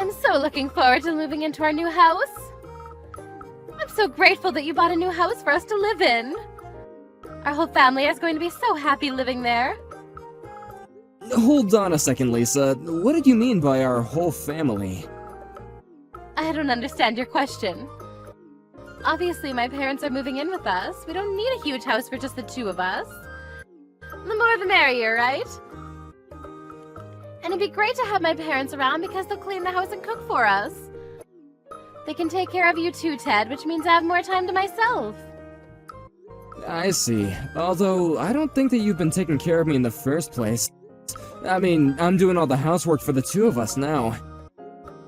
I'm so looking forward to moving into our new house. I'm so grateful that you bought a new house for us to live in. Our whole family is going to be so happy living there. Hold on a second, Lisa. What did you mean by our whole family? I don't understand your question. Obviously, my parents are moving in with us. We don't need a huge house for just the two of us. The more the merrier, right? And it'd be great to have my parents around because they'll clean the house and cook for us. They can take care of you too, Ted, which means I have more time to myself. I see. Although, I don't think that you've been taking care of me in the first place. I mean, I'm doing all the housework for the two of us now.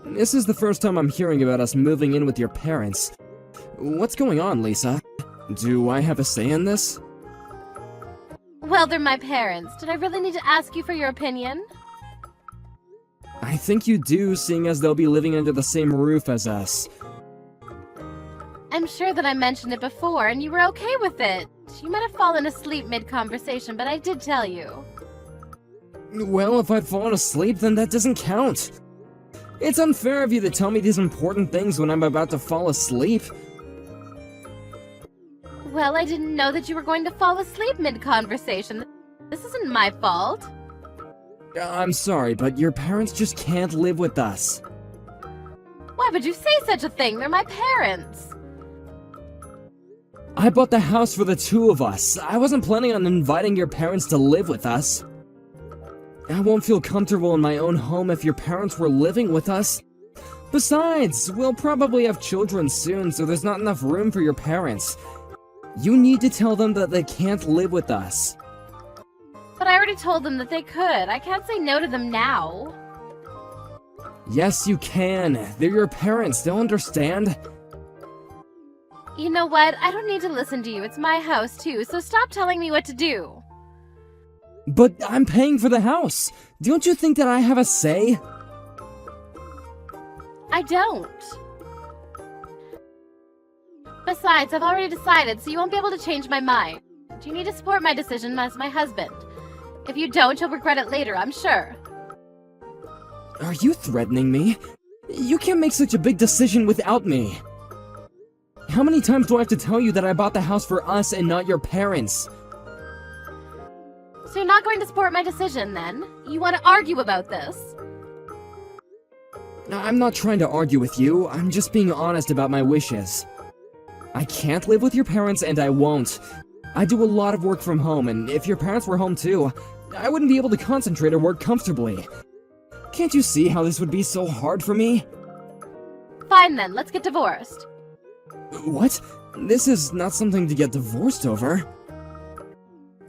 This is the first time I'm hearing about us moving in with your parents. What's going on, Lisa? Do I have a say in this? Well, they're my parents. Did I really need to ask you for your opinion? I think you do, seeing as they'll be living under the same roof as us. I'm sure that I mentioned it before, and you were okay with it. You might have fallen asleep mid-conversation, but I did tell you. Well, if I'd fallen asleep, then that doesn't count. It's unfair of you to tell me these important things when I'm about to fall asleep. Well, I didn't know that you were going to fall asleep mid-conversation. This isn't my fault. I'm sorry, but your parents just can't live with us. Why would you say such a thing? They're my parents. I bought the house for the two of us. I wasn't planning on inviting your parents to live with us. I won't feel comfortable in my own home if your parents were living with us. Besides, we'll probably have children soon, so there's not enough room for your parents. You need to tell them that they can't live with us. But I already told them that they could. I can't say no to them now. Yes, you can. They're your parents. They'll understand. You know what? I don't need to listen to you. It's my house, too, so stop telling me what to do. But I'm paying for the house. Don't you think that I have a say? I don't. Besides, I've already decided, so you won't be able to change my mind. You need to support my decision as my husband. If you don't, you'll regret it later, I'm sure. Are you threatening me? You can't make such a big decision without me. How many times do I have to tell you that I bought the house for us and not your parents? So you're not going to support my decision, then? You want to argue about this? I'm not trying to argue with you. I'm just being honest about my wishes. I can't live with your parents, and I won't. I do a lot of work from home, and if your parents were home too, I wouldn't be able to concentrate or work comfortably. Can't you see how this would be so hard for me? Fine then, let's get divorced. What? This is not something to get divorced over.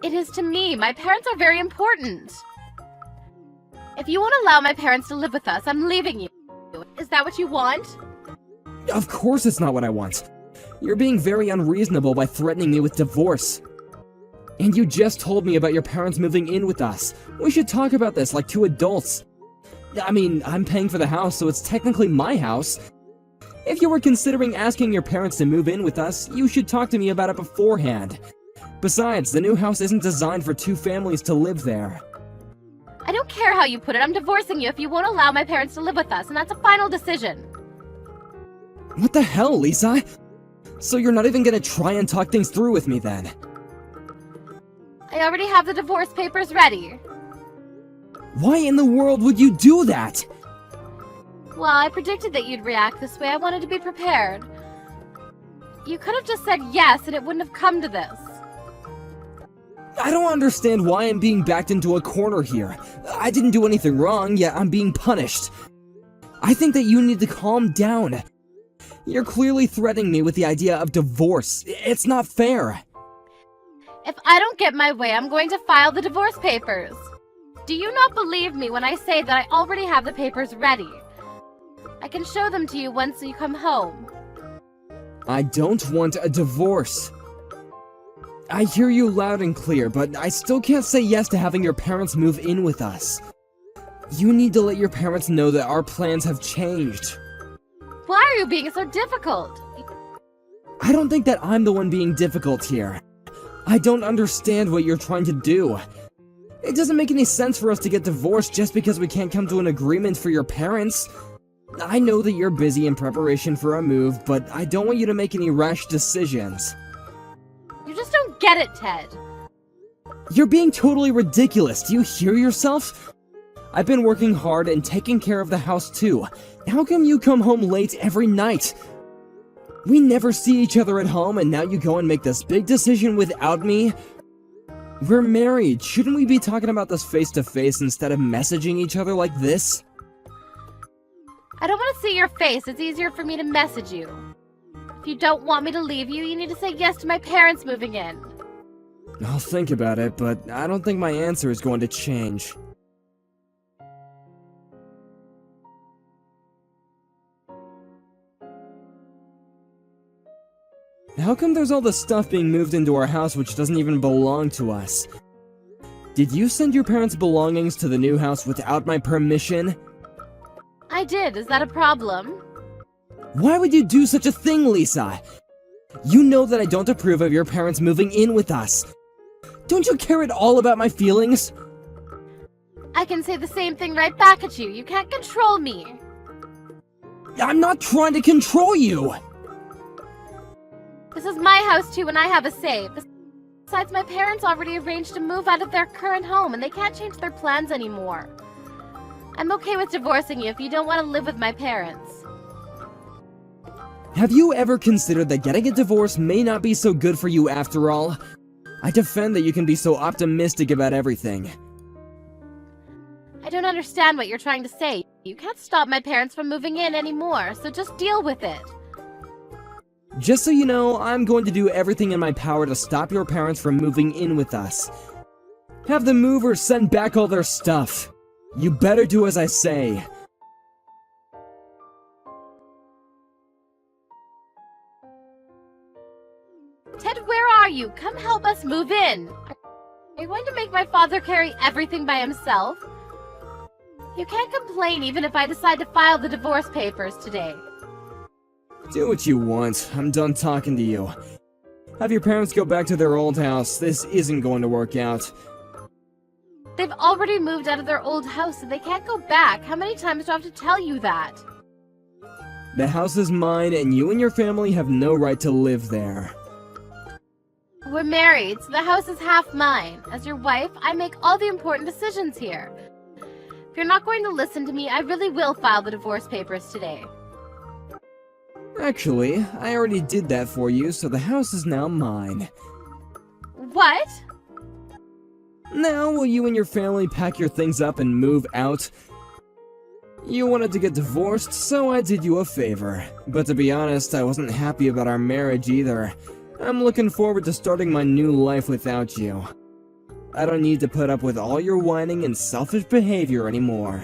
It is to me. My parents are very important. If you won't allow my parents to live with us, I'm leaving you. Is that what you want? Of course it's not what I want. You're being very unreasonable by threatening me with divorce. And you just told me about your parents moving in with us. We should talk about this like two adults. I mean, I'm paying for the house, so it's technically my house. If you were considering asking your parents to move in with us, you should talk to me about it beforehand. Besides, the new house isn't designed for two families to live there. I don't care how you put it. I'm divorcing you if you won't allow my parents to live with us, and that's a final decision. What the hell, Lisa? So you're not even gonna try and talk things through with me then? I already have the divorce papers ready. Why in the world would you do that? Well, I predicted that you'd react this way. I wanted to be prepared. You could have just said yes, and it wouldn't have come to this. I don't understand why I'm being backed into a corner here. I didn't do anything wrong, yet I'm being punished. I think that you need to calm down. You're clearly threatening me with the idea of divorce. It's not fair. If I don't get my way, I'm going to file the divorce papers. Do you not believe me when I say that I already have the papers ready? I can show them to you once you come home. I don't want a divorce. I hear you loud and clear, but I still can't say yes to having your parents move in with us. You need to let your parents know that our plans have changed. Why are you being so difficult? I don't think that I'm the one being difficult here. I don't understand what you're trying to do. It doesn't make any sense for us to get divorced just because we can't come to an agreement for your parents. I know that you're busy in preparation for a move, but I don't want you to make any rash decisions. You just don't get it, Ted. You're being totally ridiculous. Do you hear yourself? I've been working hard and taking care of the house too. How come you come home late every night? We never see each other at home, and now you go and make this big decision without me? We're married. Shouldn't we be talking about this face to face instead of messaging each other like this? I don't want to see your face. It's easier for me to message you. If you don't want me to leave you, you need to say yes to my parents moving in. I'll think about it, but I don't think my answer is going to change. How come there's all this stuff being moved into our house which doesn't even belong to us? Did you send your parents' belongings to the new house without my permission? I did. Is that a problem? Why would you do such a thing, Lisa? You know that I don't approve of your parents moving in with us. Don't you care at all about my feelings? I can say the same thing right back at you. You can't control me. I'm not trying to control you! This is my house too, and I have a say. Besides, my parents already arranged to move out of their current home, and they can't change their plans anymore. I'm okay with divorcing you if you don't want to live with my parents. Have you ever considered that getting a divorce may not be so good for you after all? I defend that you can be so optimistic about everything. I don't understand what you're trying to say. You can't stop my parents from moving in anymore, so just deal with it. Just so you know, I'm going to do everything in my power to stop your parents from moving in with us. Have the movers send back all their stuff. You better do as I say. Ted, where are you? Come help us move in. Are you going to make my father carry everything by himself? You can't complain even if I decide to file the divorce papers today. Do what you want. I'm done talking to you. Have your parents go back to their old house. This isn't going to work out. They've already moved out of their old house, so they can't go back. How many times do I have to tell you that? The house is mine, and you and your family have no right to live there. We're married, so the house is half mine. As your wife, I make all the important decisions here. If you're not going to listen to me, I really will file the divorce papers today. Actually, I already did that for you, so the house is now mine. What? Now, will you and your family pack your things up and move out? You wanted to get divorced, so I did you a favor. But to be honest, I wasn't happy about our marriage either. I'm looking forward to starting my new life without you. I don't need to put up with all your whining and selfish behavior anymore.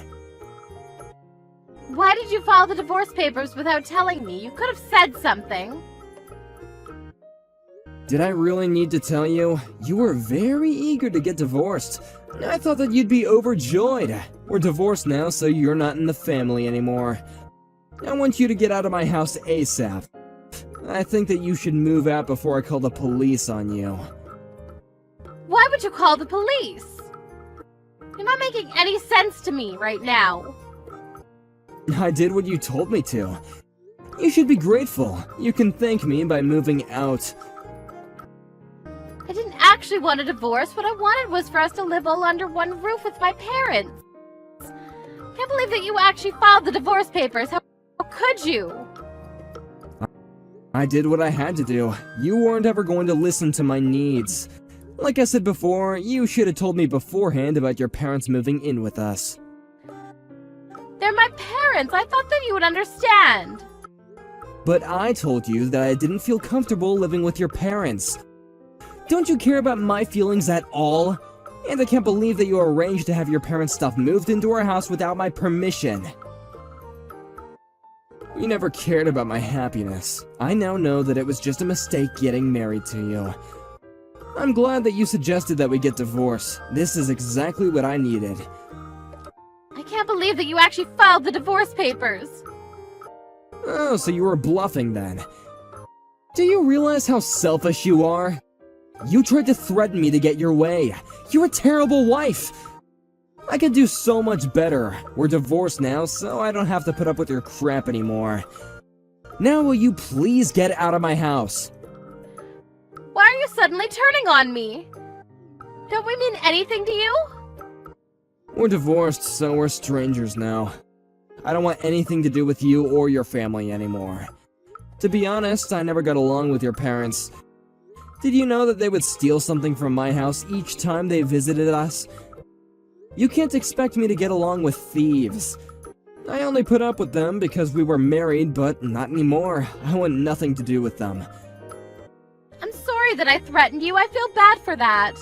Why did you file the divorce papers without telling me? You could have said something. Did I really need to tell you? You were very eager to get divorced. I thought that you'd be overjoyed. We're divorced now, so you're not in the family anymore. I want you to get out of my house ASAP. I think that you should move out before I call the police on you. Why would you call the police? You're not making any sense to me right now. I did what you told me to. You should be grateful. You can thank me by moving out. I didn't actually want a divorce. What I wanted was for us to live all under one roof with my parents. I can't believe that you actually filed the divorce papers. How could you? I did what I had to do. You weren't ever going to listen to my needs. Like I said before, you should have told me beforehand about your parents moving in with us. They're my parents. I thought that you would understand. But I told you that I didn't feel comfortable living with your parents. Don't you care about my feelings at all? And I can't believe that you arranged to have your parents' stuff moved into our house without my permission. You never cared about my happiness. I now know that it was just a mistake getting married to you. I'm glad that you suggested that we get divorced. This is exactly what I needed. I can't believe that you actually filed the divorce papers. Oh, so you were bluffing then. Do you realize how selfish you are? You tried to threaten me to get your way. You're a terrible wife. I could do so much better. We're divorced now, so I don't have to put up with your crap anymore. Now will you please get out of my house? Why are you suddenly turning on me? Don't we mean anything to you? We're divorced, so we're strangers now. I don't want anything to do with you or your family anymore. To be honest, I never got along with your parents. Did you know that they would steal something from my house each time they visited us? You can't expect me to get along with thieves. I only put up with them because we were married, but not anymore. I want nothing to do with them. I'm sorry that I threatened you. I feel bad for that.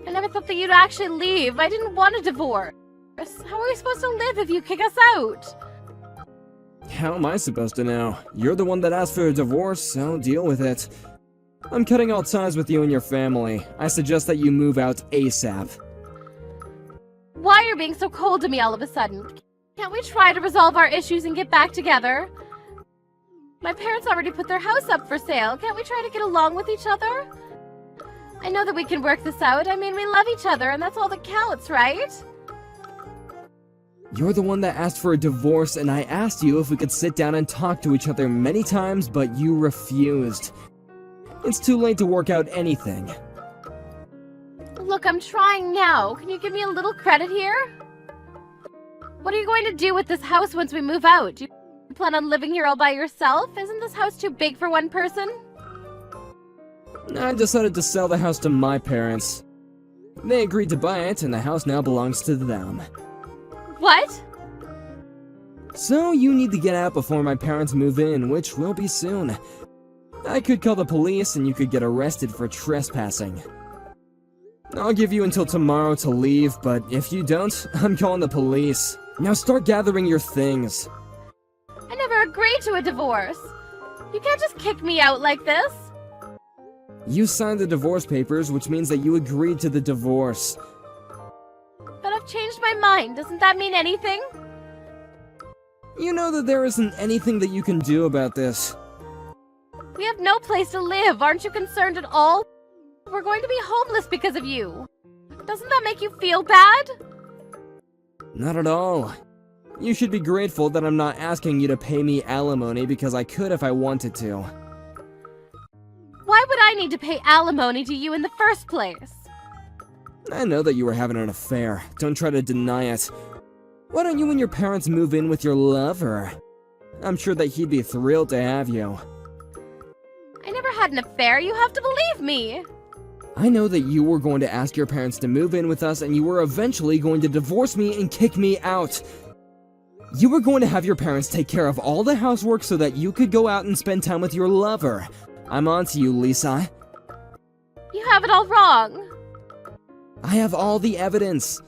I never thought that you'd actually leave. I didn't want a divorce. How are we supposed to live if you kick us out? How am I supposed to know? You're the one that asked for a divorce, so deal with it. I'm cutting all ties with you and your family. I suggest that you move out ASAP. Why are you being so cold to me all of a sudden? Can't we try to resolve our issues and get back together? My parents already put their house up for sale. Can't we try to get along with each other? I know that we can work this out. I mean, we love each other, and that's all that counts, right? You're the one that asked for a divorce, and I asked you if we could sit down and talk to each other many times, but you refused. It's too late to work out anything. Look, I'm trying now. Can you give me a little credit here? What are you going to do with this house once we move out? Do you plan on living here all by yourself? Isn't this house too big for one person? I decided to sell the house to my parents. They agreed to buy it, and the house now belongs to them. What? So you need to get out before my parents move in, which will be soon. I could call the police and you could get arrested for trespassing. I'll give you until tomorrow to leave, but if you don't, I'm calling the police. Now start gathering your things. I never agreed to a divorce. You can't just kick me out like this. You signed the divorce papers, which means that you agreed to the divorce. But I've changed my mind. Doesn't that mean anything? You know that there isn't anything that you can do about this. We have no place to live. Aren't you concerned at all? We're going to be homeless because of you. Doesn't that make you feel bad? Not at all. You should be grateful that I'm not asking you to pay me alimony because I could if I wanted to. Why would I need to pay alimony to you in the first place? I know that you were having an affair. Don't try to deny it. Why don't you and your parents move in with your lover? I'm sure that he'd be thrilled to have you. I never had an affair. You have to believe me. I know that you were going to ask your parents to move in with us and you were eventually going to divorce me and kick me out. You were going to have your parents take care of all the housework so that you could go out and spend time with your lover. I'm on to you, Lisa. You have it all wrong. I have all the evidence.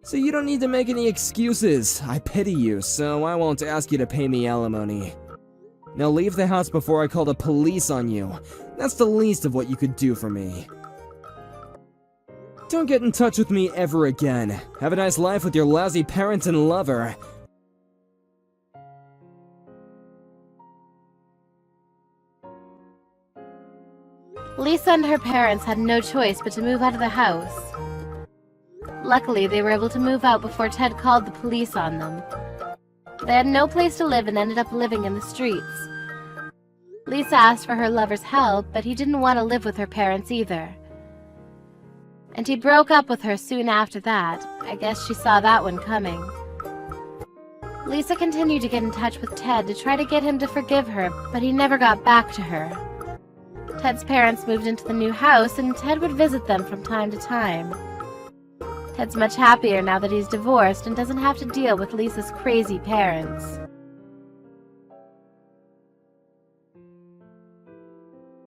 So you don't need to make any excuses. I pity you, so I won't ask you to pay me alimony. Now leave the house before I call the police on you. That's the least of what you could do for me. Don't get in touch with me ever again. Have a nice life with your lousy parents and lover. Lisa and her parents had no choice but to move out of the house. Luckily, they were able to move out before Ted called the police on them. They had no place to live and ended up living in the streets. Lisa asked for her lover's help, but he didn't want to live with her parents either. And he broke up with her soon after that. I guess she saw that one coming. Lisa continued to get in touch with Ted to try to get him to forgive her, but he never got back to her. Ted's parents moved into the new house, and Ted would visit them from time to time. Ted's much happier now that he's divorced and doesn't have to deal with Lisa's crazy parents.